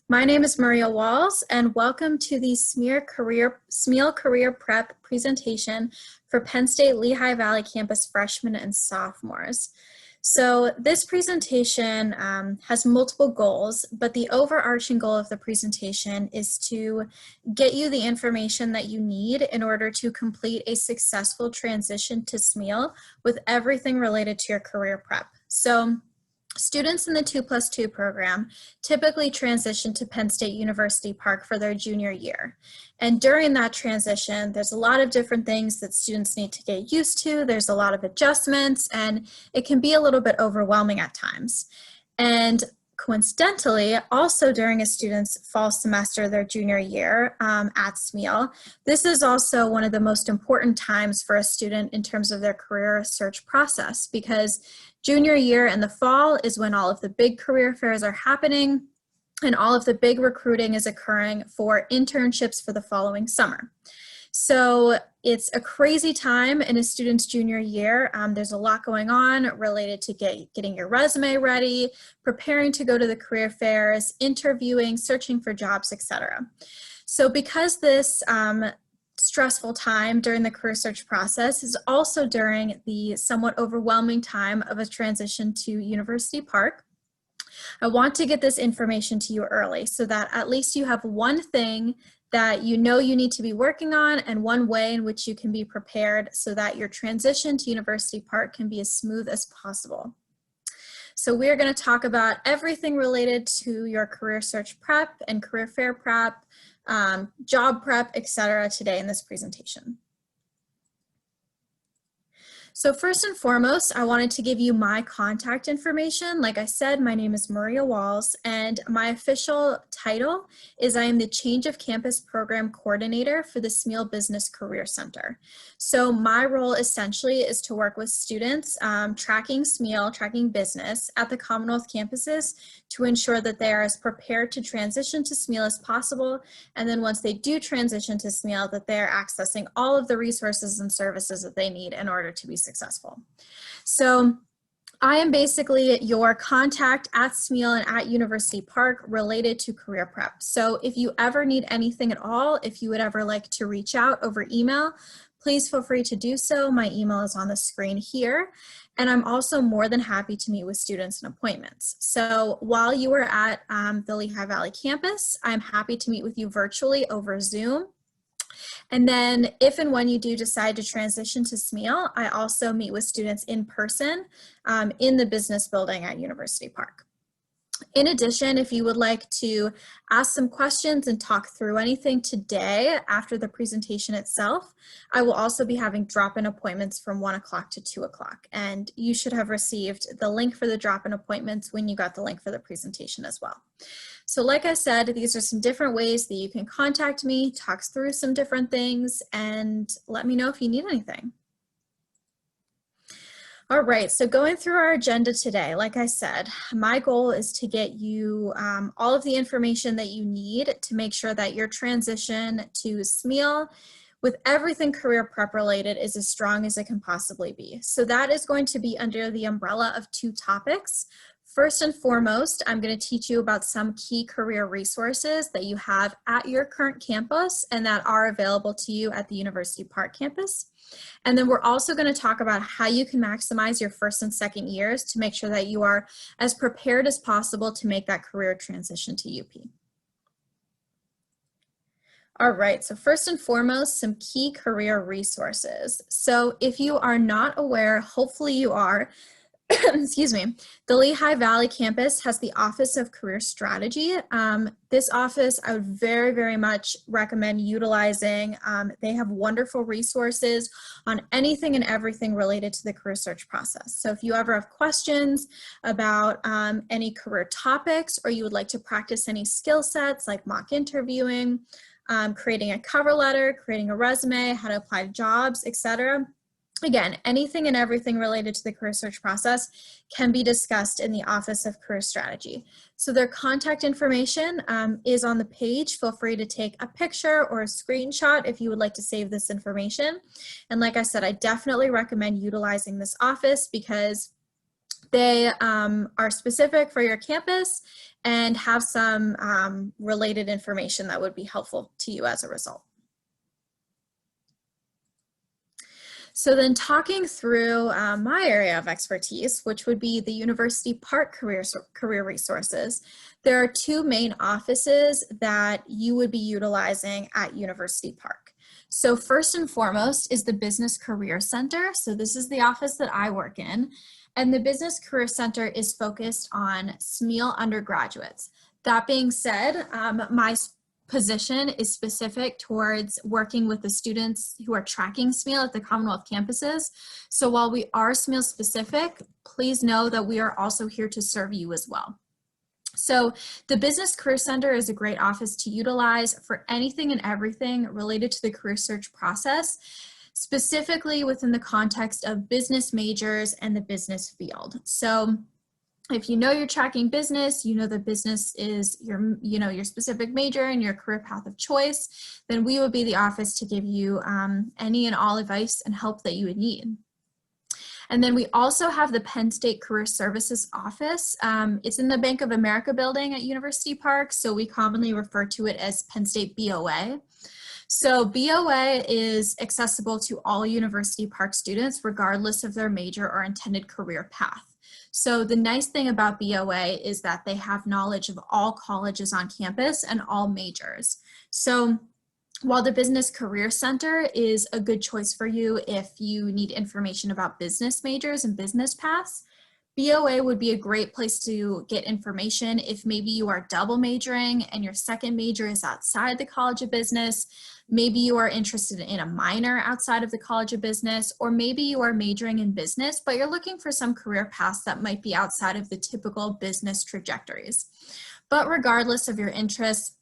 My name is Maria Walls, and welcome to the SMEAL Career Prep presentation for Penn State Lehigh Valley campus freshmen and sophomores. So this presentation has multiple goals, but the overarching goal of the presentation is to get you the information that you need in order to complete a successful transition to SMEAL with everything related to your career prep. So students in the 2+2 program typically transition to Penn State University Park for their junior year. And during that transition, there's a lot of different things that students need to get used to. There's a lot of adjustments, and it can be a little bit overwhelming at times. And coincidentally, also during a student's fall semester, their junior year at SMEAL, this is also one of the most important times for a student in terms of their career search process, because junior year in the fall is when all of the big career fairs are happening and all of the big recruiting is occurring for internships for the following summer. So it's a crazy time in a student's junior year. There's a lot going on related to getting your resume ready, preparing to go to the career fairs, interviewing, searching for jobs, etc. So because this stressful time during the career search process is also during the somewhat overwhelming time of a transition to University Park, I want to get this information to you early so that at least you have one thing that you know you need to be working on and one way in which you can be prepared so that your transition to University Park can be as smooth as possible. So we're going to talk about everything related to your career search prep and career fair prep, job prep, etc. today in this presentation. So first and foremost, I wanted to give you my contact information. Like I said, my name is Maria Walls, and my official title is I am the Change of Campus Program Coordinator for the SMEAL Business Career Center. So my role essentially is to work with students tracking SMEAL, tracking business at the Commonwealth campuses to ensure that they are as prepared to transition to SMEAL as possible. And then once they do transition to SMEAL, that they're accessing all of the resources and services that they need in order to be successful. So I am basically your contact at SMEAL and at University Park related to career prep. So if you ever need anything at all, if you would ever like to reach out over email, please feel free to do so. My email is on the screen here. And I'm also more than happy to meet with students and appointments. So while you are at the Lehigh Valley campus, I'm happy to meet with you virtually over Zoom. And then if and when you do decide to transition to SMEAL, I also meet with students in person in the business building at University Park. In addition, if you would like to ask some questions and talk through anything today after the presentation itself, I will also be having drop-in appointments from 1 o'clock to 2 o'clock. And you should have received the link for the drop-in appointments when you got the link for the presentation as well. So like I said, these are some different ways that you can contact me, talk through some different things, and let me know if you need anything. All right, so going through our agenda today, like I said, my goal is to get you all of the information that you need to make sure that your transition to SMEAL with everything career prep related is as strong as it can possibly be. So that is going to be under the umbrella of 2 topics. First and foremost, I'm going to teach you about some key career resources that you have at your current campus and that are available to you at the University Park campus. And then we're also going to talk about how you can maximize your first and second years to make sure that you are as prepared as possible to make that career transition to UP. All right, so first and foremost, some key career resources. So if you are not aware, hopefully you are, excuse me, the Lehigh Valley campus has the Office of Career Strategy. This office I would very, very much recommend utilizing. They have wonderful resources on anything and everything related to the career search process. So if you ever have questions about any career topics, or you would like to practice any skill sets like mock interviewing, creating a cover letter, creating a resume, how to apply to jobs, etc. Again, anything and everything related to the career search process can be discussed in the Office of Career Strategy. So their contact information is on the page. Feel free to take a picture or a screenshot if you would like to save this information. And like I said, I definitely recommend utilizing this office because They are specific for your campus and have some related information that would be helpful to you as a result. So then talking through my area of expertise, which would be the University Park career resources, there are two main offices that you would be utilizing at University Park. So first and foremost is the Business Career Center. So this is the office that I work in. And the Business Career Center is focused on SMEAL undergraduates. That being said, my position is specific towards working with the students who are tracking SMEAL at the Commonwealth campuses. So while we are SMEAL specific, please know that we are also here to serve you as well. So the Business Career Center is a great office to utilize for anything and everything related to the career search process, specifically within the context of business majors and the business field. So if you know you're tracking business, you know that business is your specific major and your career path of choice, then we would be the office to give you any and all advice and help that you would need. And then we also have the Penn State Career Services office. It's in the Bank of America building at University Park, so we commonly refer to it as Penn State BOA. So BOA is accessible to all University Park students regardless of their major or intended career path. So the nice thing about BOA is that they have knowledge of all colleges on campus and all majors. So while the Business Career Center is a good choice for you if you need information about business majors and business paths, BOA would be a great place to get information if maybe you are double majoring and your second major is outside the College of Business. Maybe you are interested in a minor outside of the College of Business, or maybe you are majoring in business, but you're looking for some career paths that might be outside of the typical business trajectories. But regardless of your interests,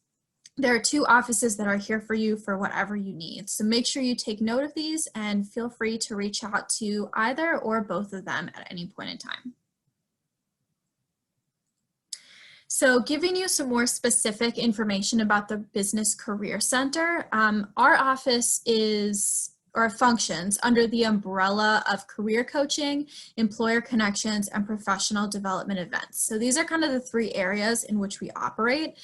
there are two offices that are here for you for whatever you need. So make sure you take note of these and feel free to reach out to either or both of them at any point in time. So giving you some more specific information about the Business Career Center, our office functions under the umbrella of career coaching, employer connections, and professional development events. So these are kind of the three areas in which we operate,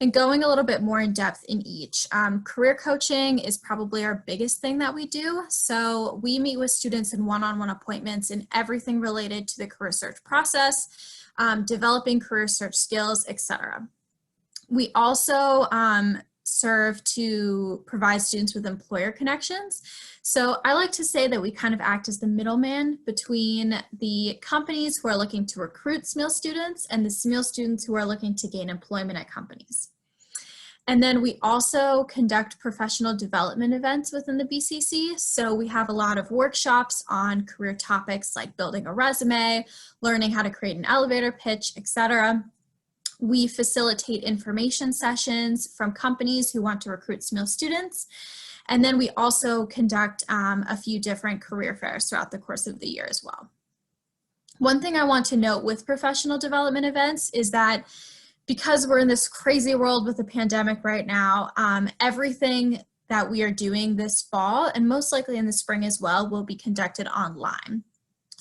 and going a little bit more in depth in each. Career coaching is probably our biggest thing that we do. So we meet with students in one-on-one appointments in everything related to the career search process, developing career search skills, etc. We also serve to provide students with employer connections. So I like to say that we kind of act as the middleman between the companies who are looking to recruit SMEAL students and the SMEAL students who are looking to gain employment at companies. And then we also conduct professional development events within the BCC. So we have a lot of workshops on career topics like building a resume, learning how to create an elevator pitch, etc. We facilitate information sessions from companies who want to recruit SMEAL students. And then we also conduct a few different career fairs throughout the course of the year as well. One thing I want to note with professional development events is that because we're in this crazy world with the pandemic right now, everything that we are doing this fall, and most likely in the spring as well, will be conducted online.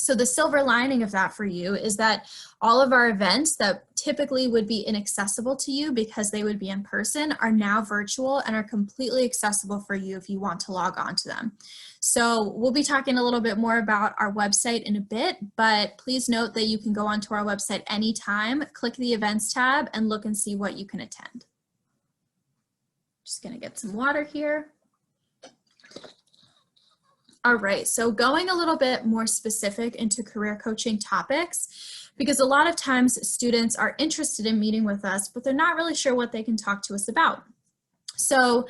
So the silver lining of that for you is that all of our events that typically would be inaccessible to you because they would be in person are now virtual and are completely accessible for you if you want to log on to them. So we'll be talking a little bit more about our website in a bit, but please note that you can go onto our website anytime, click the events tab, and look and see what you can attend. Just gonna get some water here. All right, so going a little bit more specific into career coaching topics, because a lot of times students are interested in meeting with us, but they're not really sure what they can talk to us about. So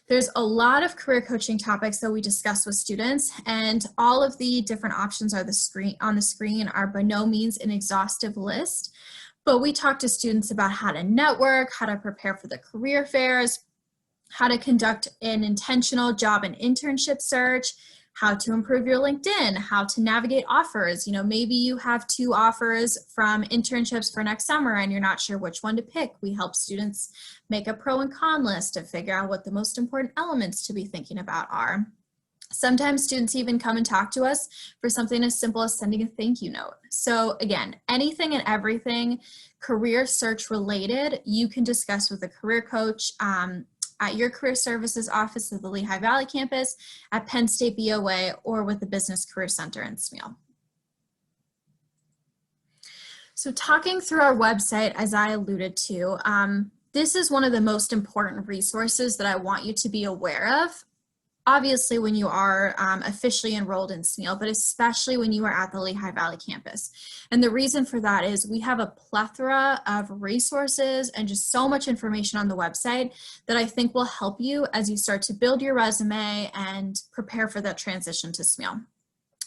there's a lot of career coaching topics that we discuss with students, and all of the different options on the screen are by no means an exhaustive list, but we talk to students about how to network, how to prepare for the career fairs, how to conduct an intentional job and internship search, how to improve your LinkedIn, how to navigate offers. You know, maybe you have 2 offers from internships for next summer and you're not sure which one to pick. We help students make a pro and con list to figure out what the most important elements to be thinking about are. Sometimes students even come and talk to us for something as simple as sending a thank you note. So again, anything and everything career search related, you can discuss with a career coach at your career services office at the Lehigh Valley campus, at Penn State BOA, or with the Business Career Center in SMEAL. So talking through our website, as I alluded to, this is one of the most important resources that I want you to be aware of. Obviously when you are officially enrolled in SMEAL, but especially when you are at the Lehigh Valley campus. And the reason for that is we have a plethora of resources and just so much information on the website that I think will help you as you start to build your resume and prepare for that transition to SMEAL.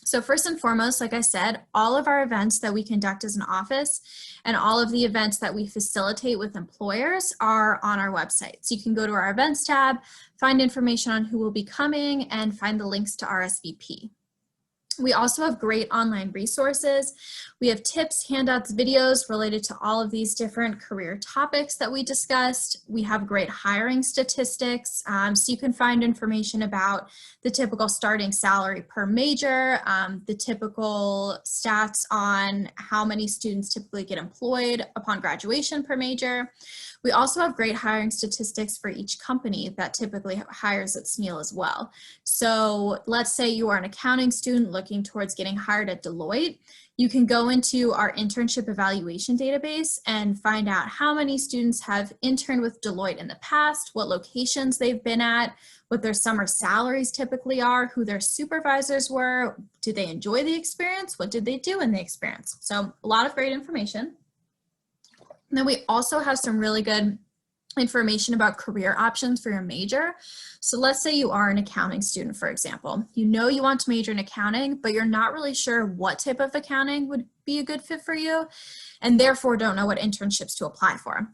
So first and foremost, like I said, all of our events that we conduct as an office and all of the events that we facilitate with employers are on our website. So you can go to our events tab, find information on who will be coming, and find the links to RSVP. We also have great online resources. We have tips, handouts, videos related to all of these different career topics that we discussed. We have great hiring statistics, so you can find information about the typical starting salary per major, the typical stats on how many students typically get employed upon graduation per major. We also have great hiring statistics for each company that typically hires at SMEAL as well. So let's say you are an accounting student looking towards getting hired at Deloitte. You can go into our internship evaluation database and find out how many students have interned with Deloitte in the past, what locations they've been at, what their summer salaries typically are, who their supervisors were, did they enjoy the experience, what did they do in the experience. So a lot of great information. And then we also have some really good information about career options for your major. So let's say you are an accounting student, for example. You know you want to major in accounting, but you're not really sure what type of accounting would be a good fit for you, and therefore don't know what internships to apply for.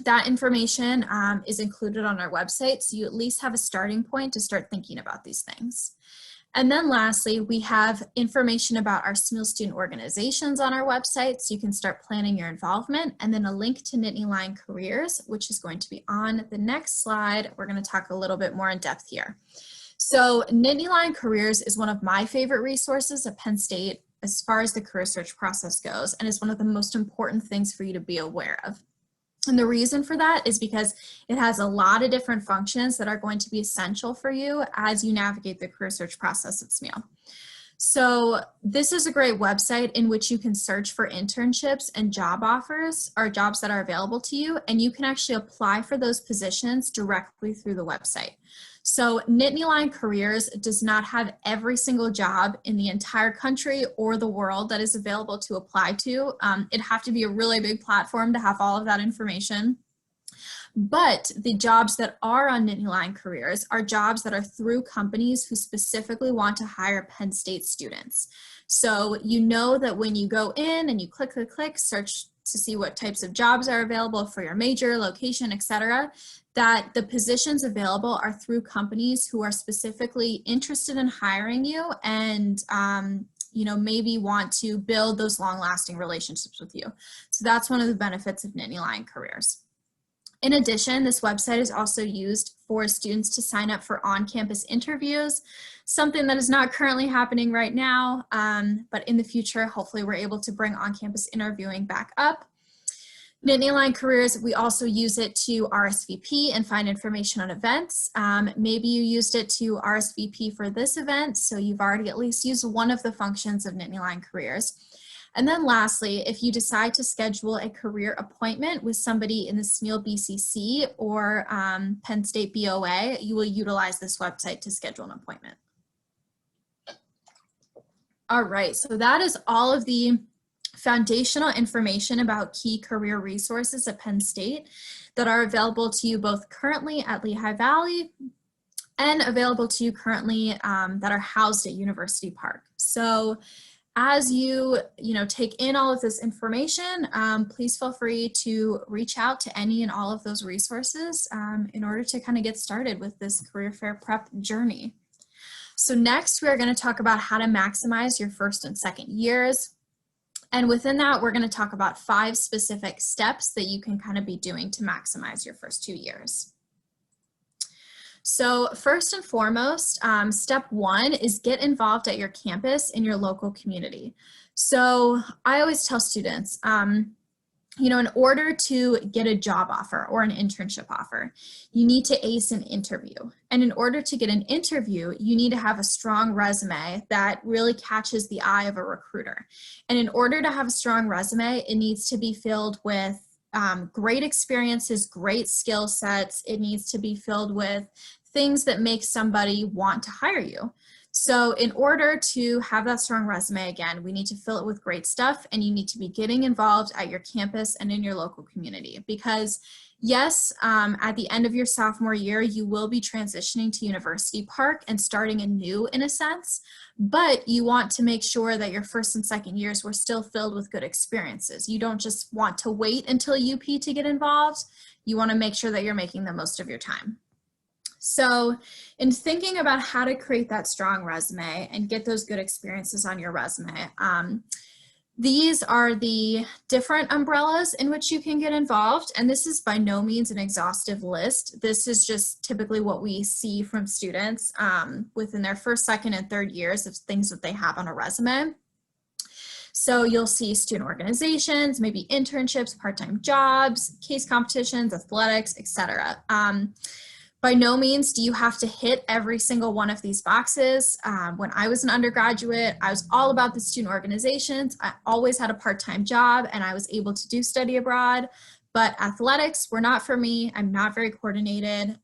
That information is included on our website, so you at least have a starting point to start thinking about these things. And then lastly, we have information about our SMEAL student organizations on our website, so you can start planning your involvement, and then a link to Niddyline Careers, which is going to be on the next slide. We're going to talk a little bit more in depth here. So Niddyline Careers is one of my favorite resources at Penn State as far as the career search process goes, and is one of the most important things for you to be aware of. And the reason for that is because it has a lot of different functions that are going to be essential for you as you navigate the career search process at SMEAL. So this is a great website in which you can search for internships and job offers or jobs that are available to you, and you can actually apply for those positions directly through the website. So Niddyline Careers does not have every single job in the entire country or the world that is available to apply to. It'd have to be a really big platform to have all of that information. But the jobs that are on Niddyline Careers are jobs that are through companies who specifically want to hire Penn State students. So you know that when you go in and you click, search to see what types of jobs are available for your major, location, etc., that the positions available are through companies who are specifically interested in hiring you and maybe want to build those long-lasting relationships with you. So that's one of the benefits of Niddyline Careers. In addition, this website is also used for students to sign up for on-campus interviews, something that is not currently happening right now, but in the future, hopefully we're able to bring on-campus interviewing back up. Niddyline Careers, we also use it to RSVP and find information on events. Maybe you used it to RSVP for this event, so you've already at least used one of the functions of Niddyline Careers. And then lastly, if you decide to schedule a career appointment with somebody in the SMEAL BCC or Penn State BOA, you will utilize this website to schedule an appointment. All right, so that is all of the foundational information about key career resources at Penn State that are available to you both currently at Lehigh Valley and available to you currently that are housed at University Park. So as you take in all of this information, please feel free to reach out to any and all of those resources in order to kind of get started with this career fair prep journey. So next, we are going to talk about how to maximize your first and second years. And within that, we're going to talk about 5 specific steps that you can kind of be doing to maximize your first 2 years. So first and foremost, step one is get involved at your campus in your local community. So I always tell students, in order to get a job offer or an internship offer, you need to ace an interview. And in order to get an interview, you need to have a strong resume that really catches the eye of a recruiter. And in order to have a strong resume, it needs to be filled with great experiences, great skill sets. It needs to be filled with things that make somebody want to hire you. So in order to have that strong resume, again, we need to fill it with great stuff, and you need to be getting involved at your campus and in your local community. Because yes, at the end of your sophomore year, you will be transitioning to University Park and starting anew in a sense, but you want to make sure that your first and second years were still filled with good experiences. You don't just want to wait until UP to get involved. You want to make sure that you're making the most of your time. So in thinking about how to create that strong resume and get those good experiences on your resume, these are the different umbrellas in which you can get involved. And this is by no means an exhaustive list. This is just typically what we see from students within their first, second, and third years of things that they have on a resume. So you'll see student organizations, maybe internships, part-time jobs, case competitions, athletics, etc. By no means do you have to hit every single one of these boxes. When I was an undergraduate, I was all about the student organizations. I always had a part-time job and I was able to do study abroad, but athletics were not for me. I'm not very coordinated.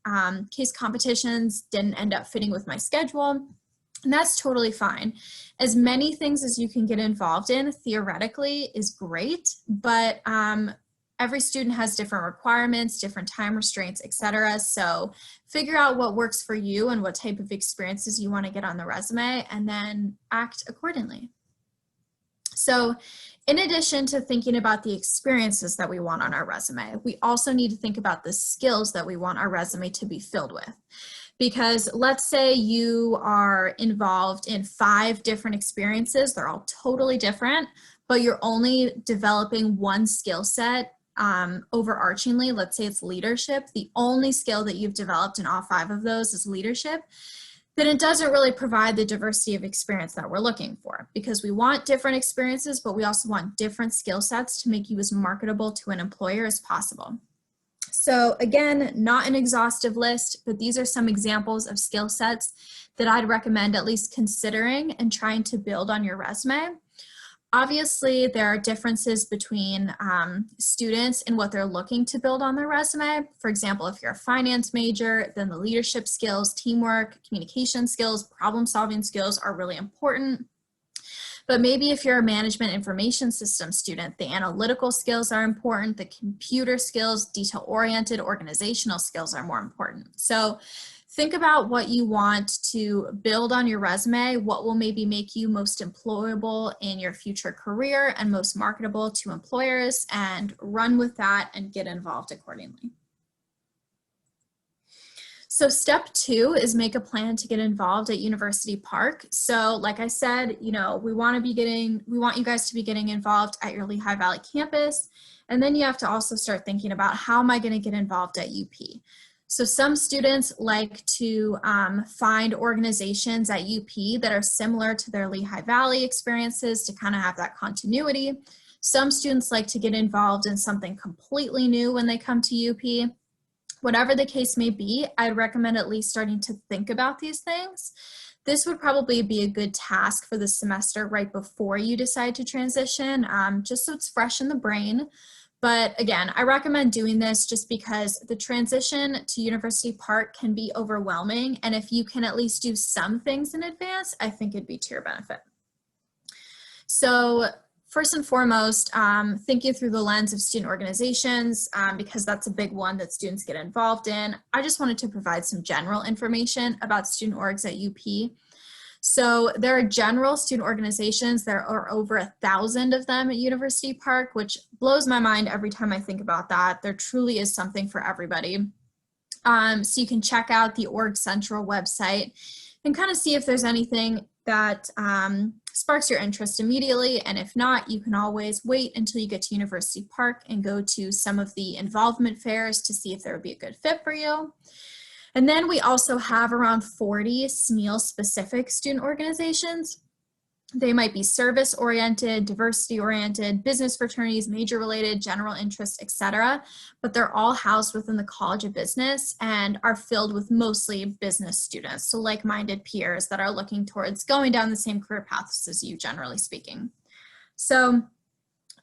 Case competitions didn't end up fitting with my schedule, and that's totally fine. As many things as you can get involved in theoretically is great, but every student has different requirements, different time restraints, etc. So figure out what works for you and what type of experiences you want to get on the resume, and then act accordingly. So in addition to thinking about the experiences that we want on our resume, we also need to think about the skills that we want our resume to be filled with. Because let's say you are involved in 5 different experiences, they're all totally different, but you're only developing one skill set overarchingly. Let's say it's leadership. The only skill that you've developed in all 5 of those is leadership. Then it doesn't really provide the diversity of experience that we're looking for, because we want different experiences, but we also want different skill sets to make you as marketable to an employer as possible. So again, not an exhaustive list, but these are some examples of skill sets that I'd recommend at least considering and trying to build on your resume. Obviously, there are differences between students and what they're looking to build on their resume. For example, if you're a finance major, then the leadership skills, teamwork, communication skills, problem-solving skills are really important. But maybe if you're a management information system student, the analytical skills are important, the computer skills, detail-oriented organizational skills are more important. So think about what you want to build on your resume, what will maybe make you most employable in your future career and most marketable to employers, and run with that and get involved accordingly. So step 2 is make a plan to get involved at University Park. So like I said, we want you guys to be getting involved at your Lehigh Valley campus. And then you have to also start thinking about, how am I going to get involved at UP? So some students like to find organizations at UP that are similar to their Lehigh Valley experiences to kind of have that continuity. Some students like to get involved in something completely new when they come to UP. Whatever the case may be, I'd recommend at least starting to think about these things. This would probably be a good task for the semester right before you decide to transition, just so it's fresh in the brain. But again, I recommend doing this just because the transition to University Park can be overwhelming. And if you can at least do some things in advance, I think it'd be to your benefit. So first and foremost, thinking through the lens of student organizations, because that's a big one that students get involved in. I just wanted to provide some general information about student orgs at UP. So there are general student organizations. There are over 1,000 of them at University Park, which blows my mind every time I think about that. There truly is something for everybody. So you can check out the Org Central website and kind of see if there's anything that sparks your interest immediately. And if not, you can always wait until you get to University Park and go to some of the involvement fairs to see if there would be a good fit for you. And then we also have around 40 SMEAL-specific student organizations. They might be service-oriented, diversity-oriented, business fraternities, major-related, general interest, etc. But they're all housed within the College of Business and are filled with mostly business students, so like-minded peers that are looking towards going down the same career paths as you, generally speaking. So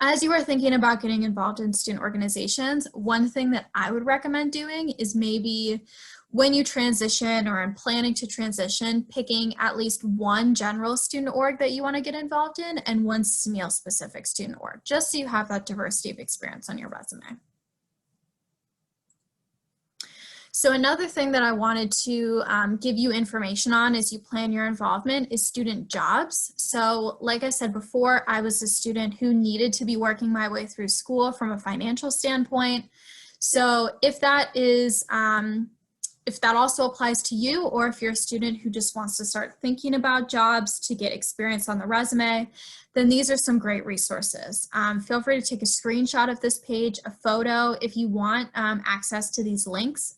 as you are thinking about getting involved in student organizations, one thing that I would recommend doing is maybe when you transition or are planning to transition, picking at least one general student org that you want to get involved in and one SMEAL specific student org, just so you have that diversity of experience on your resume. So another thing that I wanted to give you information on as you plan your involvement is student jobs. So like I said before, I was a student who needed to be working my way through school from a financial standpoint. So if that is, if that also applies to you, or if you're a student who just wants to start thinking about jobs to get experience on the resume, then these are some great resources. Feel free to take a screenshot of this page, a photo. If you want access to these links,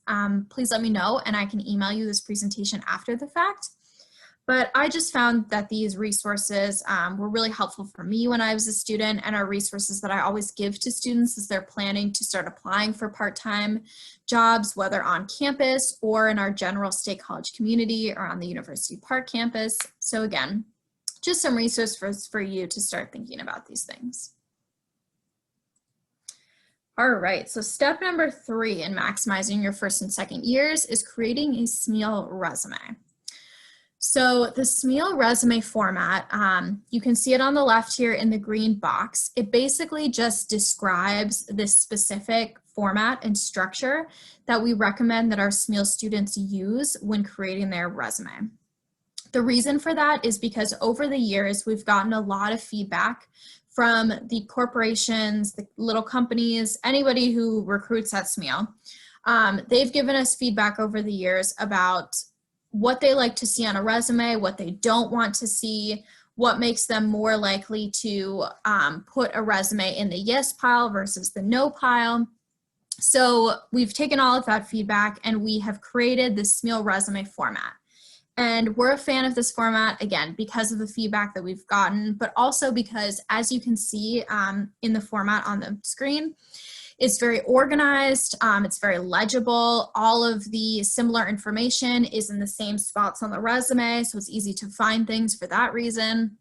please let me know and I can email you this presentation after the fact. But I just found that these resources were really helpful for me when I was a student, and are resources that I always give to students as they're planning to start applying for part-time jobs, whether on campus or in our general state college community or on the University Park campus. So again, just some resources for you to start thinking about these things. All right, so step number 3 in maximizing your first and second years is creating a SMEAL resume. So the SMEAL resume format, you can see it on the left here in the green box. It basically just describes this specific format and structure that we recommend that our SMEAL students use when creating their resume. The reason for that is because over the years, we've gotten a lot of feedback from the corporations, the little companies, anybody who recruits at SMEAL. They've given us feedback over the years about what they like to see on a resume, what they don't want to see, what makes them more likely to put a resume in the yes pile versus the no pile. So we've taken all of that feedback and we have created the SMEAL resume format. And we're a fan of this format, again, because of the feedback that we've gotten, but also because, as you can see in the format on the screen, it's very organized, it's very legible. All of the similar information is in the same spots on the resume, so it's easy to find things for that reason.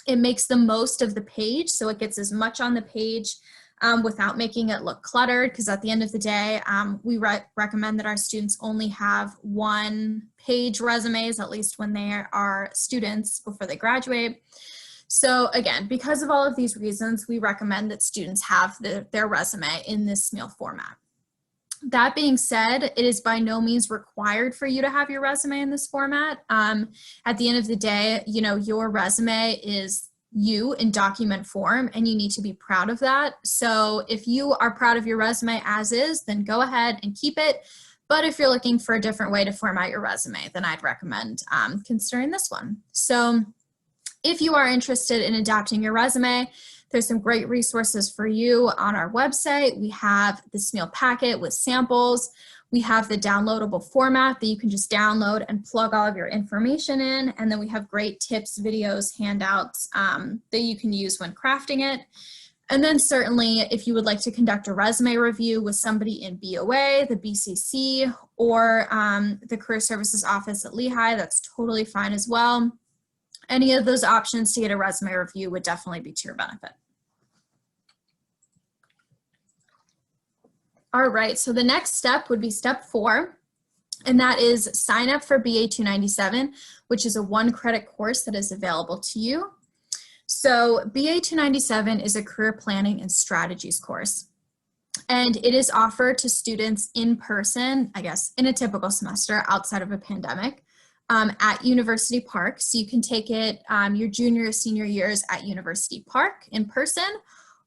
It makes the most of the page, so it gets as much on the page without making it look cluttered, because at the end of the day, we recommend that our students only have one-page resumes, at least when they are students before they graduate. So again, because of all of these reasons, we recommend that students have their resume in this SMEAL format. That being said, it is by no means required for you to have your resume in this format. At the end of the day, you know, your resume is you in document form, and you need to be proud of that. So if you are proud of your resume as is, then go ahead and keep it. But if you're looking for a different way to format your resume, then I'd recommend considering this one. So if you are interested in adapting your resume, there's some great resources for you on our website. We have the SMEAL packet with samples. We have the downloadable format that you can just download and plug all of your information in. And then we have great tips, videos, handouts that you can use when crafting it. And then certainly if you would like to conduct a resume review with somebody in BOA, the BCC, or the Career Services Office at Lehigh, that's totally fine as well. Any of those options to get a resume review would definitely be to your benefit. All right, so the next step would be step 4, and that is sign up for BA 297, which is a 1-credit course that is available to you. So BA 297 is a career planning and strategies course, and it is offered to students in person, I guess, in a typical semester outside of a pandemic. At University Park. So you can take it your junior or senior years at University Park in person,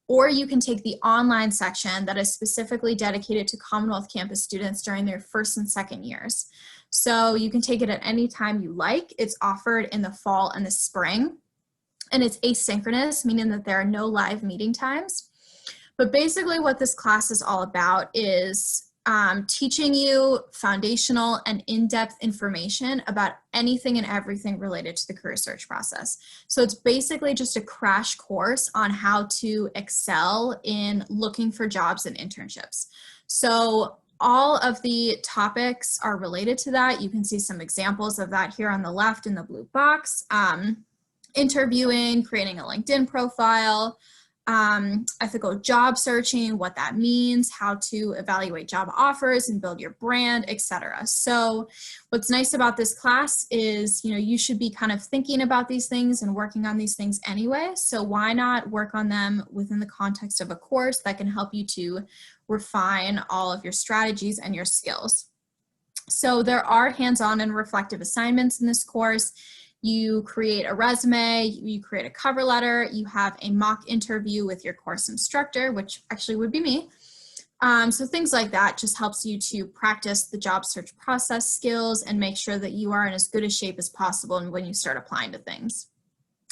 or you can take the online section that is specifically dedicated to Commonwealth campus students during their first and second years. So you can take it at any time you like. It's offered in the fall and the spring, and it's asynchronous, meaning that there are no live meeting times. But basically what this class is all about is teaching you foundational and in-depth information about anything and everything related to the career search process. So it's basically just a crash course on how to excel in looking for jobs and internships. So all of the topics are related to that. You can see some examples of that here on the left in the blue box. Interviewing, creating a LinkedIn profile, ethical job searching, what that means, how to evaluate job offers and build your brand, etc. So what's nice about this class is, you should be kind of thinking about these things and working on these things anyway. So why not work on them within the context of a course that can help you to refine all of your strategies and your skills. So there are hands-on and reflective assignments in this course. You create a resume, you create a cover letter, you have a mock interview with your course instructor, which actually would be me. So things like that just helps you to practice the job search process skills and make sure that you are in as good a shape as possible when you start applying to things.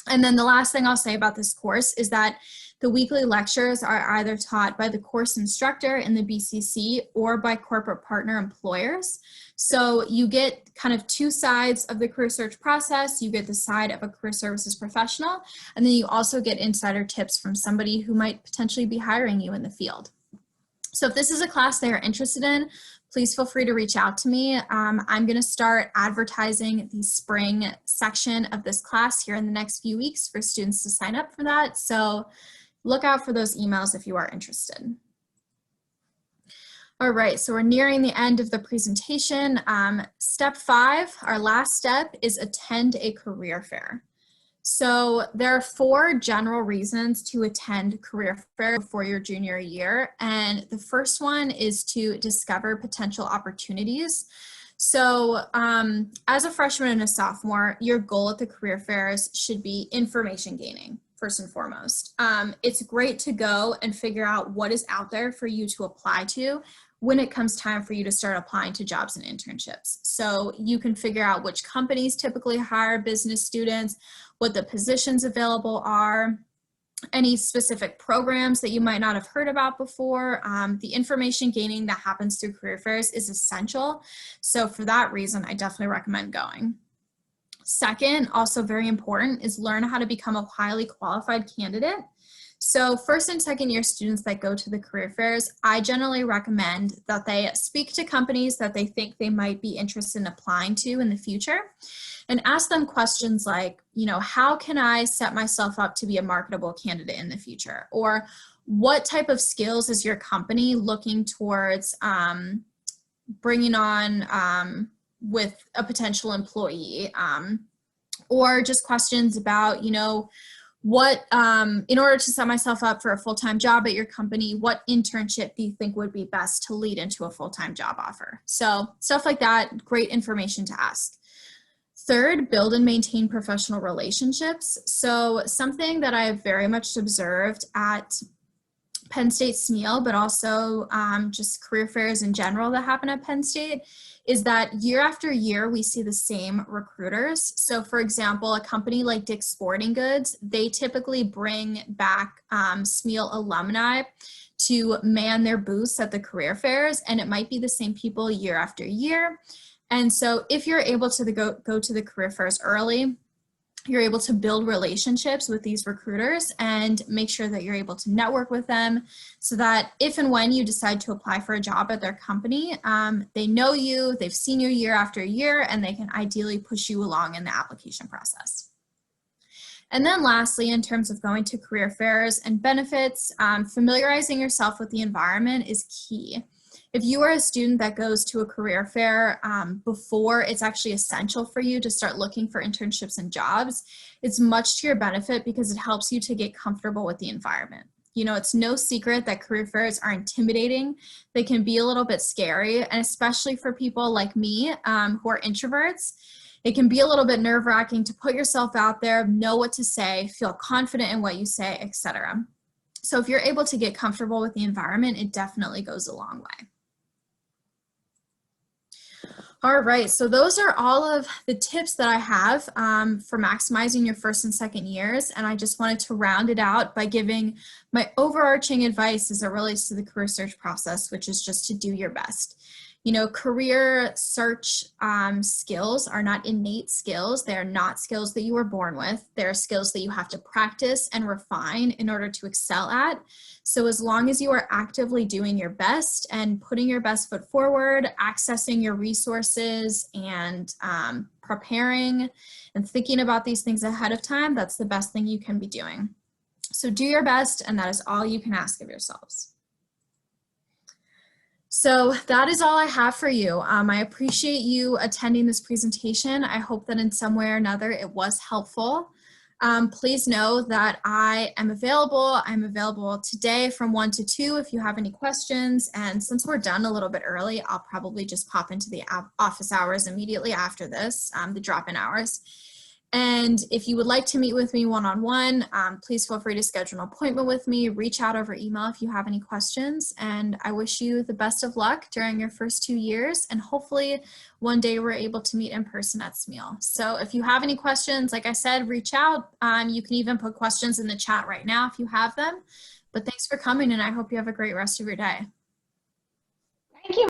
And then the last thing I'll say about this course is that the weekly lectures are either taught by the course instructor in the BCC or by corporate partner employers. So you get kind of two sides of the career search process. You get the side of a career services professional, and then you also get insider tips from somebody who might potentially be hiring you in the field. So if this is a class they are interested in, please feel free to reach out to me. I'm going to start advertising the spring section of this class here in the next few weeks for students to sign up for that. So look out for those emails if you are interested. All right, so we're nearing the end of the presentation. Step 5, our last step, is attend a career fair. So there are 4 general reasons to attend career fair before your junior year. And the first one is to discover potential opportunities. So as a freshman and a sophomore, your goal at the career fairs should be information gaining, first and foremost. It's great to go and figure out what is out there for you to apply to when it comes time for you to start applying to jobs and internships. So you can figure out which companies typically hire business students, what the positions available are, any specific programs that you might not have heard about before. The information gaining that happens through career fairs is essential. So for that reason, I definitely recommend going. Second, also very important, is learn how to become a highly qualified candidate. So first and second year students that go to the career fairs, I generally recommend that they speak to companies that they think they might be interested in applying to in the future, and ask them questions like, how can I set myself up to be a marketable candidate in the future? Or what type of skills is your company looking towards bringing on with a potential employee? Or just questions about, what, in order to set myself up for a full-time job at your company, what internship do you think would be best to lead into a full-time job offer? So stuff like that, great information to ask. Third, build and maintain professional relationships. So something that I have very much observed at Penn State SMEAL, but also just career fairs in general that happen at Penn State, is that year after year, we see the same recruiters. So for example, a company like Dick's Sporting Goods, they typically bring back SMEAL alumni to man their booths at the career fairs, and it might be the same people year after year. And so if you're able to go to the career fairs early, you're able to build relationships with these recruiters and make sure that you're able to network with them so that if and when you decide to apply for a job at their company, they know you, they've seen you year after year, and they can ideally push you along in the application process. And then lastly, in terms of going to career fairs and benefits, familiarizing yourself with the environment is key. If you are a student that goes to a career fair before it's actually essential for you to start looking for internships and jobs, it's much to your benefit because it helps you to get comfortable with the environment. It's no secret that career fairs are intimidating. They can be a little bit scary, and especially for people like me who are introverts, it can be a little bit nerve-wracking to put yourself out there, know what to say, feel confident in what you say, etc. So if you're able to get comfortable with the environment, it definitely goes a long way. All right, so those are all of the tips that I have for maximizing your first and second years. And I just wanted to round it out by giving my overarching advice as it relates to the career search process, which is just to do your best. You know, career search skills are not innate skills. They are not skills that you were born with. They're skills that you have to practice and refine in order to excel at. So as long as you are actively doing your best and putting your best foot forward, accessing your resources and preparing and thinking about these things ahead of time, that's the best thing you can be doing. So do your best, and that is all you can ask of yourselves. So that is all I have for you. I appreciate you attending this presentation. I hope that in some way or another it was helpful. Please know that I am available. I'm available today from 1 to 2 if you have any questions. And since we're done a little bit early, I'll probably just pop into the office hours immediately after this, the drop-in hours. And if you would like to meet with me one-on-one, please feel free to schedule an appointment with me. Reach out over email if you have any questions. And I wish you the best of luck during your first 2 years. And hopefully one day we're able to meet in person at SMEAL. So if you have any questions, like I said, reach out. You can even put questions in the chat right now if you have them. But thanks for coming, and I hope you have a great rest of your day.